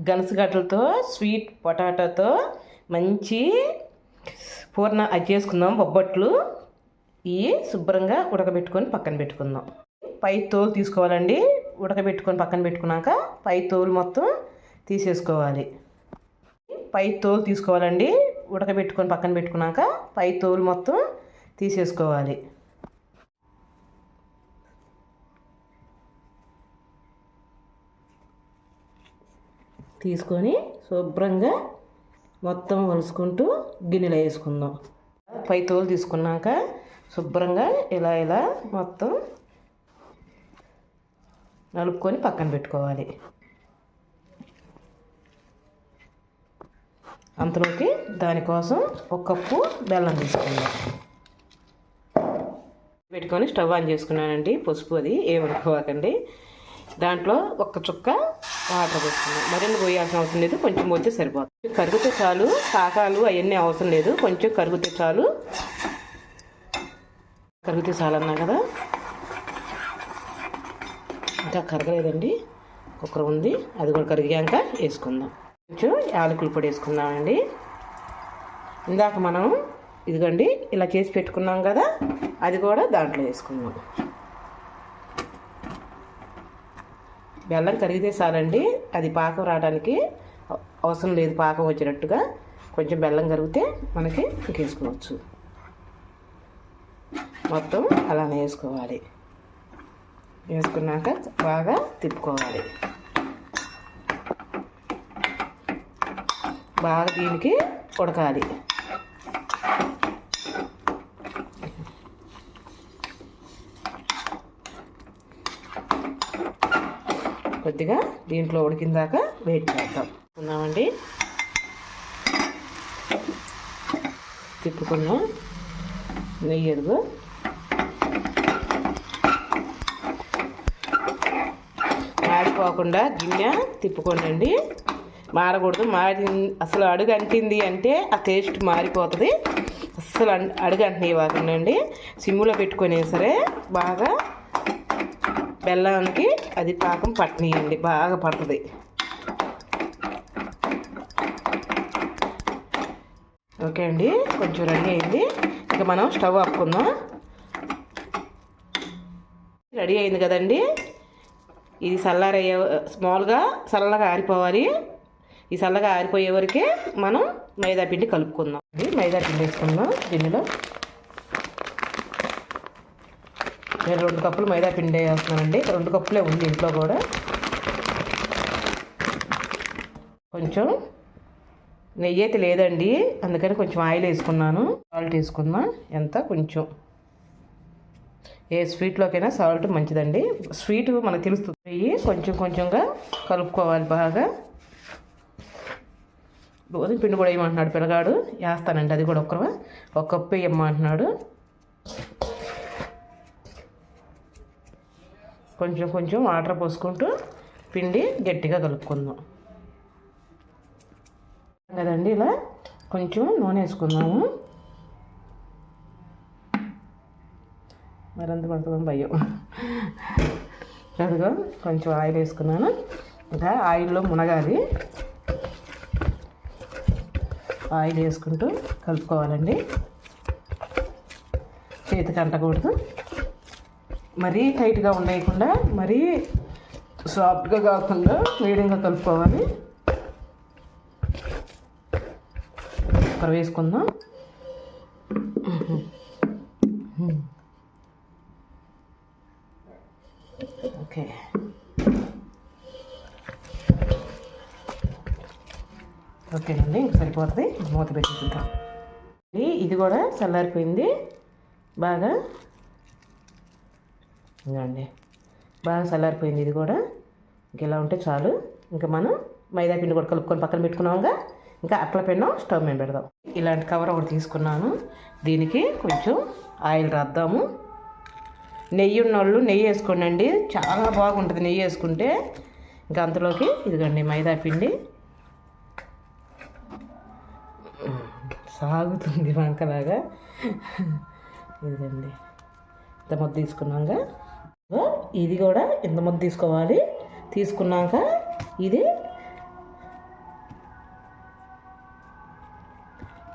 గనసగడ్డలతో sweet పొటాటోతో మంచి పూర్ణ అది చేసుకుందాం. బొబ్బట్లు ఇవి శుభ్రంగా ఉడకబెట్టుకొని పక్కన పెట్టుకుందాం. పై తోలు తీసుకోవాలండి. ఉడకబెట్టుకొని పక్కన పెట్టుకున్నాక పై తోలు మొత్తం తీసేసుకోవాలి. పై తోలు తీసుకోవాలండి. ఉడకబెట్టుకొని పక్కన పెట్టుకున్నాక పై తోలు మొత్తం తీసేసుకోవాలి. తీసుకొని శుభ్రంగా మొత్తం వలుసుకుంటూ గిన్నెలో వేసుకుందాం. పై తోలు తీసుకున్నాక శుభ్రంగా ఇలా మొత్తం నలుపుకొని పక్కన పెట్టుకోవాలి. అంతలోకి దానికోసం 1 కప్పు బెల్లం తీసుకుందాం. పెట్టుకొని స్టవ్ ఆన్ చేసుకున్నానండి. పసుపు అది ఏమనుకోకండి. దాంట్లో 1 చుక్క వాటర్ పోసుకున్నాం. మరిన్ని పోయాల్సిన అవసరం లేదు, కొంచెం పోతే సరిపోతుంది. కరిగితే చాలు, కాకాలు అవన్నీ అవసరం లేదు, కొంచెం కరిగితే చాలు. కరిగితే చాలు అన్నా కదా, ఇంకా కరగలేదండి. కుక్కర్ ఉంది, అది కూడా కరిగాక వేసుకుందాం. కొంచెం యాలకుల పొడి వేసుకుందామండి. ఇందాక మనం ఇదిగోండి ఇలా చేసి పెట్టుకున్నాం కదా, అది కూడా దాంట్లో వేసుకుందాం. బెల్లం కరిగితే చాలండి, అది పాకం రావడానికి అవసరం లేదు. పాకం వచ్చేటట్టుగా కొంచెం బెల్లం కరిగితే మనకి ఇంకేసుకోవచ్చు. మొత్తం అలానే వేసుకోవాలి. వేసుకున్నాక బాగా తిప్పుకోవాలి. బాగా దీనికి ఉడకాలి. కొద్దిగా దీంట్లో ఉడికిందాక వెయిట్ చేద్దాం. ఉన్నామండి, తిప్పుకున్నాం. నెయ్యి ఎరుగు మాడిపోకుండా గిన్నె తిప్పుకోండి. మాడకూడదు. అసలు అడుగు అంటింది అంటే ఆ టేస్ట్ మారిపోతుంది. అస్సలు అడుగు అంటనివ్వకండి. సిమ్లో పెట్టుకొని సరే బాగా బెల్లానికి అది పాకం పట్టనియండి, బాగా పడుతుంది. ఓకే అండి, కొంచెం రెడీ అయింది. ఇక మనం స్టవ్ ఆపుకుందాం. రెడీ అయింది కదండి. ఇది మామూలుగా చల్లగా ఆరిపోవాలి. ఈ చల్లగా ఆరిపోయే వరకే మనం మైదా పిండి కలుపుకుందాం. మైదా పిండి వేసుకుందాం గిన్నెలో. నేను 2 కప్పులు మైదా పిండి వేస్తున్నానండి. 2 కప్పులే ఉంది ఇంట్లో కూడా. కొంచెం నెయ్యి అయితే లేదండి, అందుకని కొంచెం ఆయిల్ వేసుకున్నాను. సాల్ట్ వేసుకుందాం. ఎంత కొంచెం, ఏ స్వీట్లోకైనా సాల్ట్ మంచిదండి. స్వీట్ మనకు తెలుస్తుంది. నెయ్యి కొంచెంగా కలుపుకోవాలి బాగా. గోధుమ పిండి కూడా వేయమంటున్నాడు పిల్లగాడు. వేస్తానండి, అది కూడా 1 కప్పు వేయమంటున్నాడు. కొంచెం వాటర్ పోసుకుంటూ పిండి గట్టిగా కలుపుకుందాం కదండి. ఇలా కొంచెం నూనె వేసుకుందాము. మరింత పడుతుందని భయం. అదిగో కొంచెం ఆయిల్ వేసుకున్నాను. ఇంకా ఆయిల్లో మునగాలి. ఆయిల్ వేసుకుంటూ కలుపుకోవాలండి. చేతికి అంటకూడదు. మరీ టైట్గా ఉండకుండా, మరీ సాఫ్ట్గా కాకుండా మీడియంగా కలుపుకోవాలి. కుక్కర్ వేసుకుందాం. ఓకే, ఓకేనండి, ఇంక సరిపోతుంది. మూత పెట్టేసుకుంటాం. ఇది కూడా చల్లారిపోయింది బాగా. ఇంకండి బాగా చల్లారిపోయింది. ఇది కూడా ఇంక ఇలా ఉంటే చాలు. ఇంకా మనం మైదా పిండి కూడా కలుపుకొని పక్కన పెట్టుకున్నాముగా. ఇంకా అట్ల పెన్నం స్టవ్ మీద పెడదాం. ఇలాంటి కవర్ ఒకటి తీసుకున్నాను. దీనికి కొంచెం ఆయిల్ రాద్దాము. నెయ్యి ఉన్నోళ్ళు నెయ్యి వేసుకోండి, చాలా బాగుంటుంది నెయ్యి వేసుకుంటే. ఇంకా అంతలోకి ఇదిగండి మైదా పిండి సాగుతుంది వంకలాగా. ఇదండి ఇంత ముద్ద తీసుకున్నాక, ఇది కూడా ఇంత ముద్ద తీసుకోవాలి. తీసుకున్నాక ఇది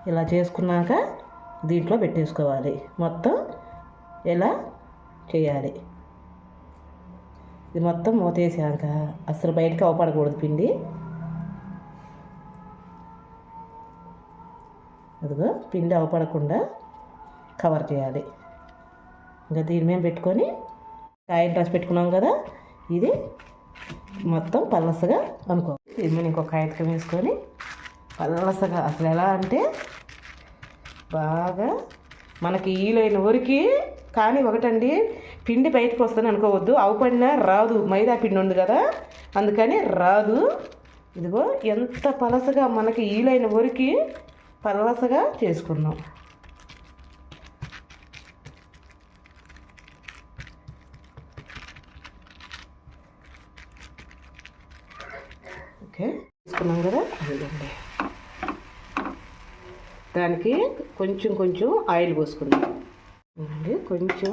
ఇలా చేసుకున్నాక దీంట్లో పెట్టేసుకోవాలి. మొత్తం ఇలా చేయాలి. ఇది మొత్తం మూతేసాక అసలు బయటకు అవపడకూడదు పిండి. అదిగో పిండి అవపడకుండా కవర్ చేయాలి. ఇంకా దీని మీద పెట్టుకొని ఆయిల్ రాసి పెట్టుకున్నాం కదా, ఇది మొత్తం పలసగా అనుకో. దీని మీద ఇంకొక కాయతకం వేసుకొని పలసగా, అసలు ఎలా అంటే బాగా మనకి ఈలైన ఊరికి. కానీ ఒకటండి, పిండి బయటకు వస్తుంది అనుకోవద్దు, అవపడినా రాదు. మైదా పిండి ఉంది కదా అందుకని రాదు. ఇదిగో ఎంత పలసగా మనకి ఈలైన ఊరికి పలసగా చేసుకున్నాం. ఓకే, తీసుకున్నాం కదా. అదిగండి, దానికి కొంచెం కొంచెం ఆయిల్ పోసుకుందాం అండి. కొంచెం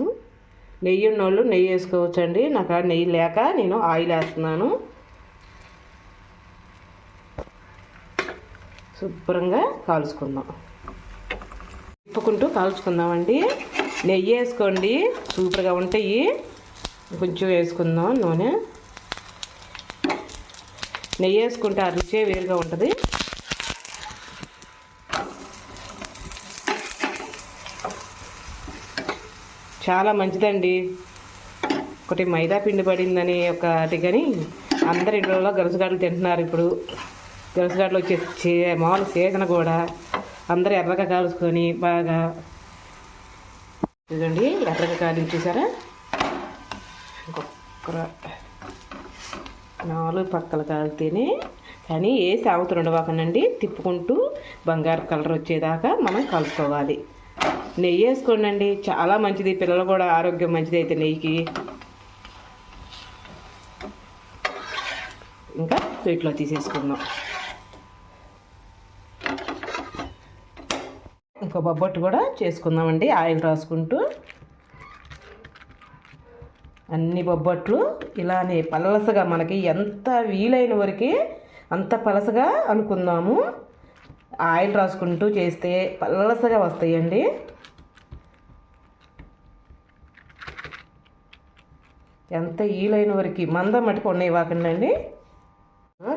నెయ్యి ఉన్నోళ్ళు నెయ్యి వేసుకోవచ్చండి. నాకు ఆ నెయ్యి లేక నేను ఆయిల్ వేస్తున్నాను. శుభ్రంగా కాల్చుకుందాం, తిప్పుకుంటూ కాల్చుకుందామండి. నెయ్యి వేసుకోండి, సూపర్గా ఉంటాయి. కొంచెం వేసుకుందాం నూనె. నెయ్యి వేసుకుంటే ఆ రుచే వేరుగా ఉంటుంది. చాలా మంచిదండి. ఒకటి మైదా పిండి పడిందని ఒకటి, కానీ అందరి ఇంట్లో గరుసుగాడలు తింటున్నారు ఇప్పుడు. గరుసుగాడలు వచ్చే మామూలు సీజన్ కూడా అందరూ ఎర్రగా కాల్చుకొని బాగా, ఇదండి ఎర్రగా కాలించేసారా. ఇంకొక 4 పక్కలు కాలితేనే, కానీ ఏ సాగుతూ ఉండవాకనండి. తిప్పుకుంటూ బంగారు కలర్ వచ్చేదాకా మనం కలుపుకోవాలి. నెయ్యి వేసుకోండి, చాలా మంచిది. పిల్లలు కూడా ఆరోగ్యం మంచిది అయితే నెయ్యికి. ఇంకా వీటిలో తీసేసుకుందాం. ఇంకో బొబ్బట్టు కూడా చేసుకుందామండి, ఆయిల్ రాసుకుంటూ. అన్ని బొబ్బట్లు ఇలానే పలసగా మనకి ఎంత వీలైన వరకు అంత పలసగా అనుకుందాము. ఆయిల్ రాసుకుంటూ చేస్తే పలసగా వస్తాయండి. ఎంత వీలైన వరకు మందం మట్టుకు ఉన్నాయి వాకండి.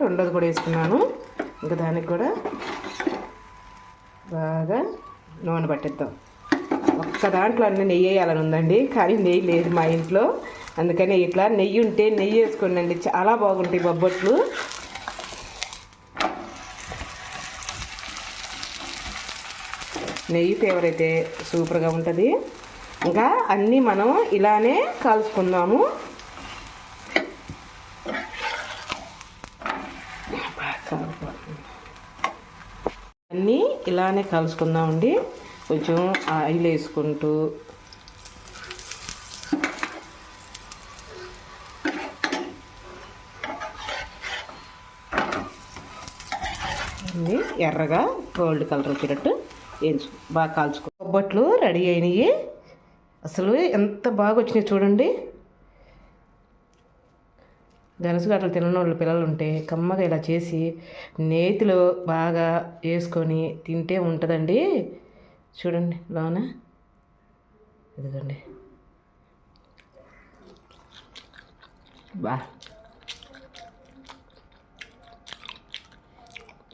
రెండోది కూడా వేసుకున్నాను. ఇంకా దానికి కూడా బాగా నూనె పట్టిద్దాం. ఒక్క దాంట్లో అన్నీ నెయ్యి వేయాలని ఉందండి, కానీ నెయ్యి లేదు మా ఇంట్లో. అందుకని ఇట్లా నెయ్యి ఉంటే నెయ్యి వేసుకోండి, చాలా బాగుంటాయి బొబ్బట్లు. నెయ్యి ఫ్లేవర్ అయితే సూపర్గా ఉంటుంది. ఇంకా అన్నీ మనం ఇలానే కాల్చుకుందాము. అన్నీ ఇలానే కాల్చుకుందామండి. కొంచెం ఆయిల్ వేసుకుంటూ ఎర్రగా గోల్డ్ కలర్ వచ్చేటట్టు బాగా కాల్చుకో. బొబ్బట్లు రెడీ అయినాయి. అసలు ఎంత బాగా వచ్చినాయి చూడండి. గనసగడ్డలు తినని వాళ్ళు పిల్లలు ఉంటే కమ్మగా ఇలా చేసి నేతిలో బాగా వేసుకొని తింటే ఉంటుందండి. చూడండి లోన, ఇదిగోండి బా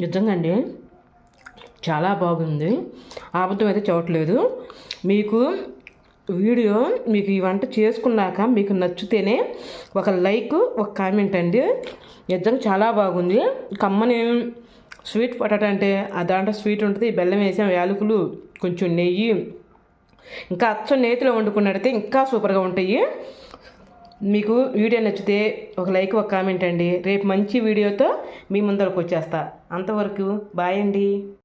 నిజంగా అండి చాలా బాగుంది. అబద్ధం అయితే చూడట్లేదు. మీకు వీడియో మీకు ఈ వంట చేసుకున్నాక మీకు నచ్చితేనే ఒక లైక్, ఒక కామెంట్ అండి. నిజంగా చాలా బాగుంది. కమ్మని స్వీట్ పొటాటో అంటే దాంట్లో స్వీట్ ఉంటుంది, బెల్లం వేసాం, యాలకులు, కొంచెం నెయ్యి, ఇంకా అచ్చం నేతిలో వండుకున్నట్టయితే ఇంకా సూపర్గా ఉంటాయి. మీకు వీడియో నచ్చితే ఒక లైక్, ఒక కామెంట్ అండి. రేపు మంచి వీడియోతో మీ ముందరకు వచ్చేస్తా. అంతవరకు బాయ్ అండి.